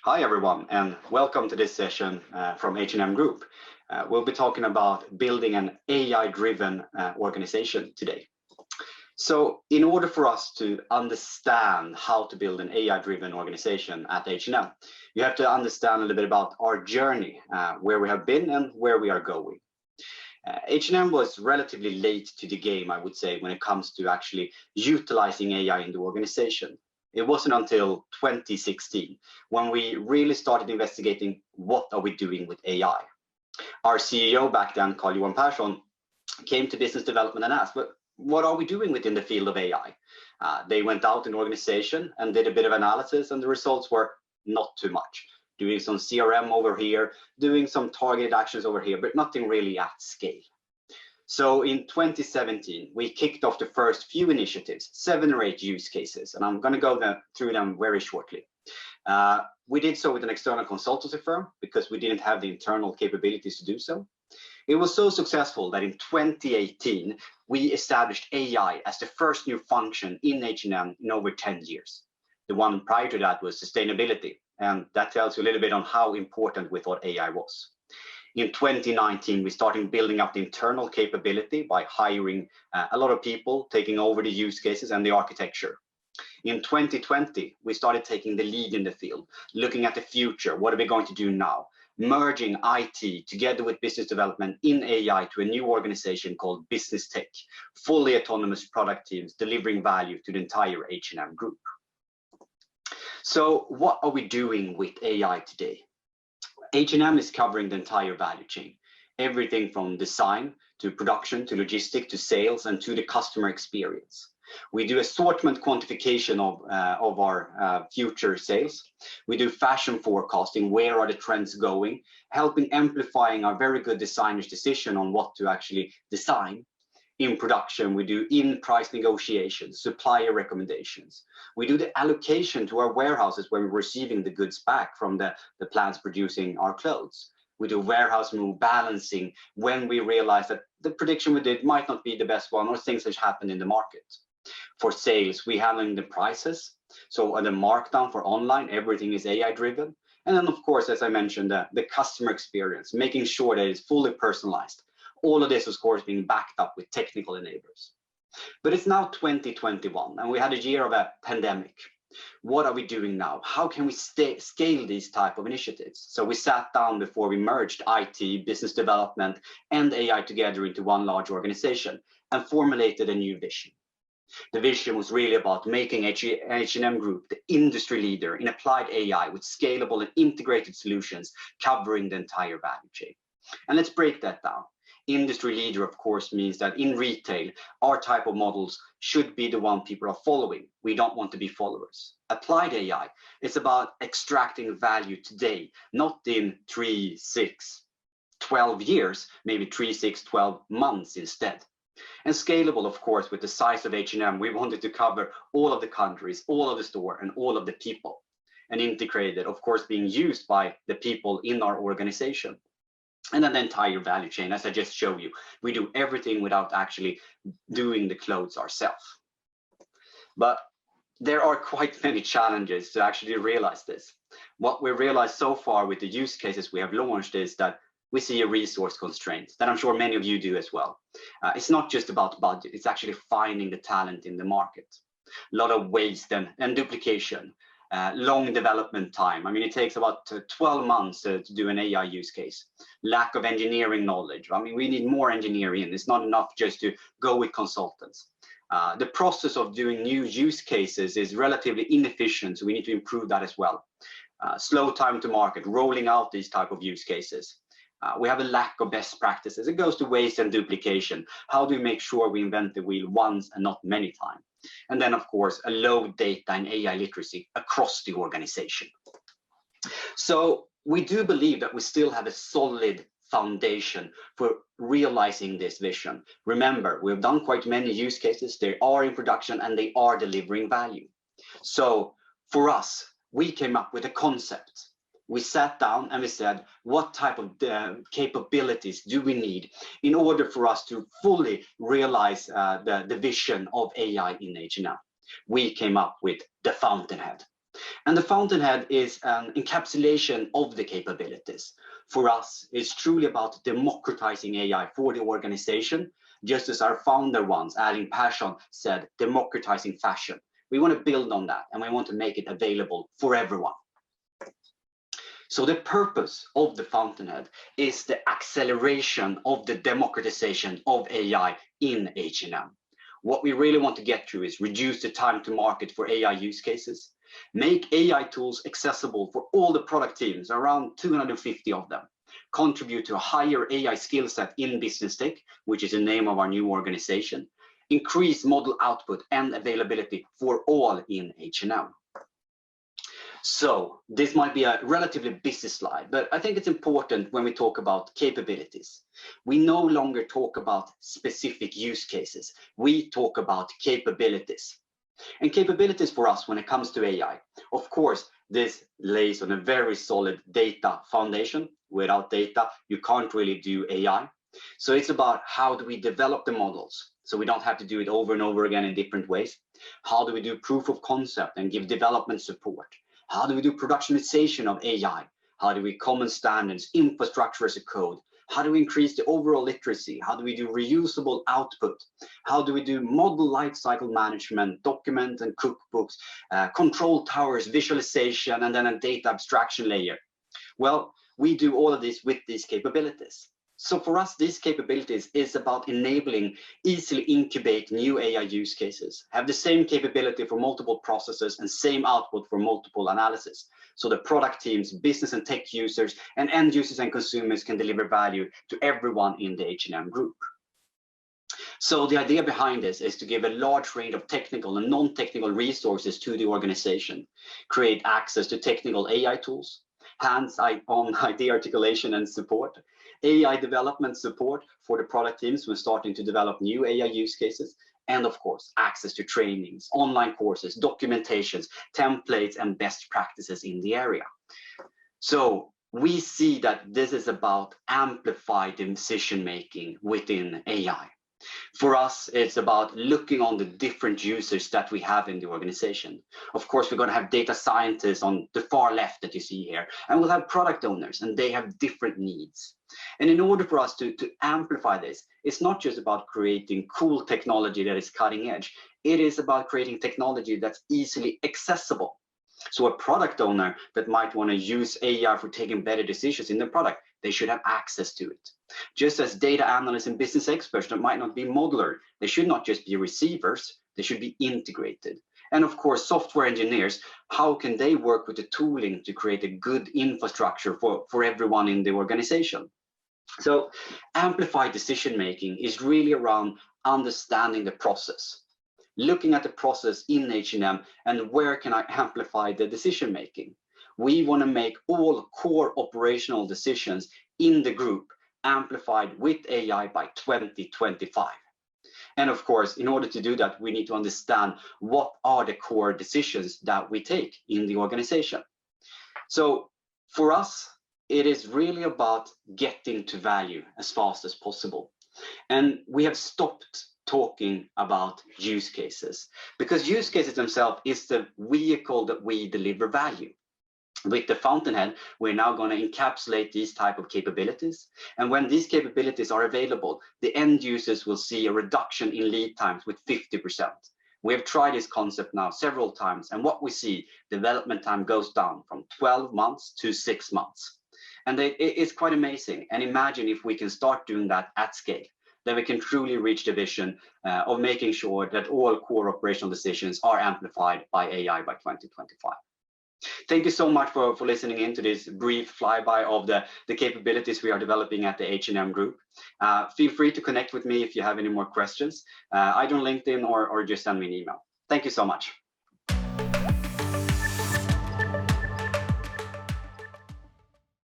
Hi everyone, and welcome to this session from H&M Group. We'll be talking about building an AI-driven organization today. So in order for us to understand how to build an AI-driven organization at H&M, you have to understand a little bit about our journey, where we have been and where we are going. H&M was relatively late to the game, I would say, when it comes to actually utilizing AI in the organization. It wasn't until 2016 when we really started investigating what are we doing with AI. Our CEO back then, Carl-Johan Persson, came to business development and asked, "But what are we doing within the field of AI?" They went out in the organization and did a bit of analysis, and the results were not too much. Doing some CRM over here, doing some targeted actions over here, but nothing really at scale. So in 2017, we kicked off the first few initiatives, 7 or 8 use cases, and I'm going to go through them very shortly. We did so with an external consultancy firm because we didn't have the internal capabilities to do so. It was so successful that in 2018, we established AI as the first new function in H&M in over 10 years. The one prior to that was sustainability, and that tells you a little bit on how important we thought AI was. In 2019, we started building up the internal capability by hiring a lot of people, taking over the use cases and the architecture. In 2020, we started taking the lead in the field, looking at the future. What are we going to do now? Merging IT together with business development in AI to a new organization called Business Tech, fully autonomous product teams delivering value to the entire H&M Group. So what are we doing with AI today? H&M is covering the entire value chain, everything from design to production to logistics to sales and to the customer experience. We do assortment quantification of our future sales. We do fashion forecasting, where are the trends going, helping amplifying our very good designers' decision on what to actually design. In production, we do in-price negotiations, supplier recommendations. We do the allocation to our warehouses when we're receiving the goods back from the plants producing our clothes. We do warehouse move balancing when we realize that the prediction we did might not be the best one or things that happen in the market. For sales, we handling the prices. So on the markdown for online, everything is AI driven. And then of course, as I mentioned, the customer experience, making sure that it's fully personalized. All of this, of course, being backed up with technical enablers. But it's now 2021, and we had a year of a pandemic. What are we doing now? How can we scale these type of initiatives? So we sat down before we merged IT, business development, and AI together into one large organization and formulated a new vision. The vision was really about making H&M Group the industry leader in applied AI with scalable and integrated solutions covering the entire value chain. And let's break that down. Industry leader, of course, means that in retail, our type of models should be the one people are following. We don't want to be followers. Applied AI is about extracting value today, not in 3, 6, 12 years, maybe 3, 6, 12 months instead. And scalable, of course, with the size of H&M, we wanted to cover all of the countries, all of the store, and all of the people. And integrated, of course, being used by the people in our organization. And then the entire value chain, as I just showed you, we do everything without actually doing the clothes ourselves. But there are quite many challenges to actually realize this. What we realized so far with the use cases we have launched is that we see a resource constraint that I'm sure many of you do as well. It's not just about budget, it's actually finding the talent in the market. A lot of waste and duplication. Long development time. I mean, it takes about 12 months to do an AI use case. Lack of engineering knowledge. I mean, we need more engineering. It's not enough just to go with consultants. The process of doing new use cases is relatively inefficient, so we need to improve that as well. Slow time to market, rolling out these type of use cases. We have a lack of best practices. It goes to waste and duplication. How do we make sure we invent the wheel once and not many times? And then, of course, a low data and AI literacy across the organization. So we do believe that we still have a solid foundation for realizing this vision. Remember, we've done quite many use cases. They are in production and they are delivering value. So for us, we came up with a concept. We sat down and we said, what type of capabilities do we need in order for us to fully realize the vision of AI in H&M? We came up with the fountainhead. And the fountainhead is an encapsulation of the capabilities. For us, it's truly about democratizing AI for the organization, just as our founder once, adding passion, said, democratizing fashion. We want to build on that, and we want to make it available for everyone. So the purpose of the fountainhead is the acceleration of the democratization of AI in H&M. What we really want to get to is reduce the time to market for AI use cases, make AI tools accessible for all the product teams, around 250 of them, contribute to a higher AI skill set in business tech, which is the name of our new organization, increase model output and availability for all in H&M. So this might be a relatively busy slide, but I think it's important when we talk about capabilities. We no longer talk about specific use cases. We talk about capabilities. And capabilities for us when it comes to AI, of course, this lays on a very solid data foundation. Without data, you can't really do AI. So it's about how do we develop the models so we don't have to do it over and over again in different ways. How do we do proof of concept and give development support? How do we do productionization of AI? How do we common standards, infrastructure as a code? How do we increase the overall literacy? How do we do reusable output? How do we do model lifecycle management, document and cookbooks, control towers, visualization, and then a data abstraction layer? Well, we do all of this with these capabilities. So for us, these capabilities is about enabling easily incubate new AI use cases, have the same capability for multiple processes and same output for multiple analysis. So the product teams, business and tech users, and end users and consumers can deliver value to everyone in the H&M group. So the idea behind this is to give a large range of technical and non-technical resources to the organization, create access to technical AI tools, hands-on idea articulation and support, AI development support for the product teams when starting to develop new AI use cases, and of course, access to trainings, online courses, documentations, templates, and best practices in the area. So we see that this is about amplified decision-making within AI. For us, it's about looking on the different users that we have in the organization. Of course, we're going to have data scientists on the far left that you see here, and we'll have product owners, and they have different needs. And in order for us to amplify this, it's not just about creating cool technology that is cutting edge. It is about creating technology that's easily accessible. So a product owner that might want to use AI for taking better decisions in their product, they should have access to it. Just as data analysts and business experts that might not be modular, they should not just be receivers, they should be integrated. And of course, software engineers, how can they work with the tooling to create a good infrastructure for everyone in the organization? So amplified decision-making is really around understanding the process, looking at the process in H&M and where can I amplify the decision-making. We want to make all core operational decisions in the group amplified with AI by 2025. And of course, in order to do that, we need to understand what are the core decisions that we take in the organization. So for us, it is really about getting to value as fast as possible. And we have stopped talking about use cases because use cases themselves is the vehicle that we deliver value. With the fountainhead, we're now going to encapsulate these type of capabilities. And when these capabilities are available, the end users will see a reduction in lead times with 50%. We have tried this concept now several times, and what we see, development time goes down from 12 months to 6 months. And it's quite amazing. And imagine if we can start doing that at scale, then we can truly reach the vision of making sure that all core operational decisions are amplified by AI by 2025. Thank you so much for listening in to this brief flyby of the capabilities we are developing at the H&M Group. Feel free to connect with me if you have any more questions, either on LinkedIn or just send me an email. Thank you so much.